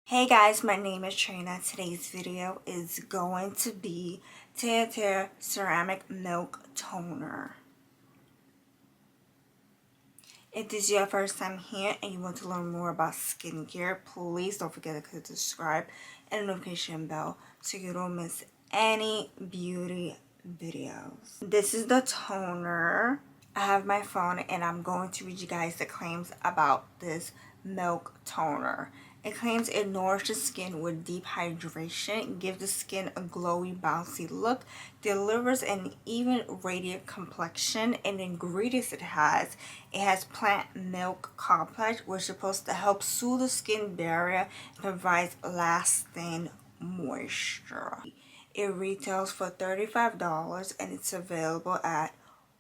Hey guys, my name is Trina. Today's video is going to be Tirtir Ceramic Milk Toner. If this is your first time here and you want to learn more about skincare, please don't forget to click the subscribe and notification bell so you don't miss any beauty videos. This is the toner. I have my phone and I'm going to read you guys the claims about this milk toner. It claims it nourishes skin with deep hydration, gives the skin a glowy, bouncy look, delivers an even radiant complexion, and the ingredients it has plant milk complex, which is supposed to help soothe the skin barrier and provides lasting moisture. It retails for $35 and it's available at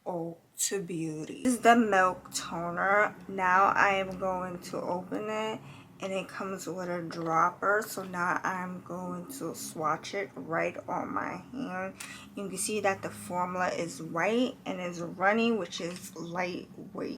Ulta Beauty. This is the milk toner. Now I am going to open it and it comes with a dropper. So now I'm going to swatch it right on my hand. You can see that the formula is white and is runny, which is lightweight.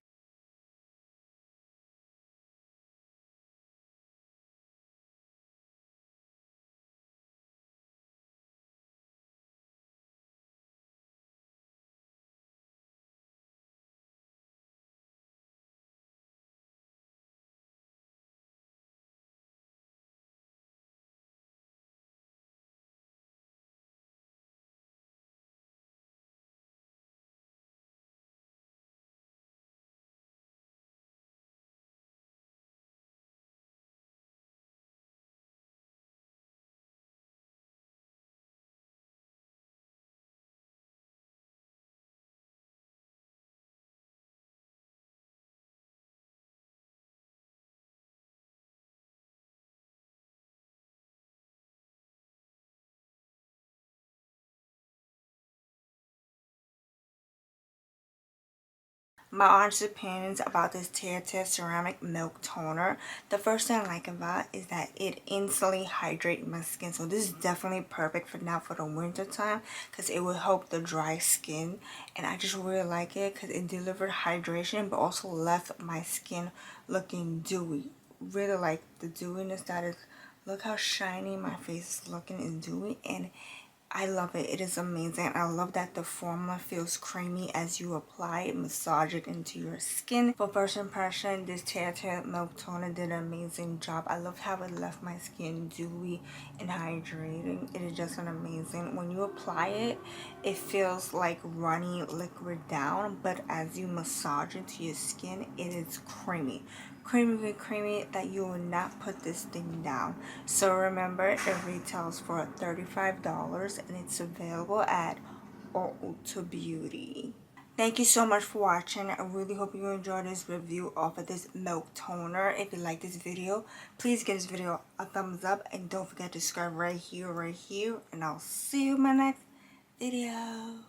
My honest opinions about this Tirtir ceramic milk toner. The first thing I like about is that it instantly hydrates my skin. So this is definitely perfect for now for the winter time because it will help the dry skin. And I just really like it because it delivered hydration but also left my skin looking dewy. Really like the dewiness that is. Look how shiny my face is looking is dewy, and I love it. It is amazing. I love that the formula feels creamy as you apply it, massage it into your skin. For first impression, this Tirtir milk toner did an amazing job. I loved how it left my skin dewy and hydrating. It is just an amazing. When you apply it, it feels like runny liquid down, but as you massage into your skin, it is creamy that you will not put this thing down. So remember, it retails for $35 and it's available at Ulta Beauty. Thank you so much for watching. I really hope you enjoyed this review of this milk toner. If you like this video, please give this video a thumbs up and don't forget to subscribe right here, and I'll see you in my next video.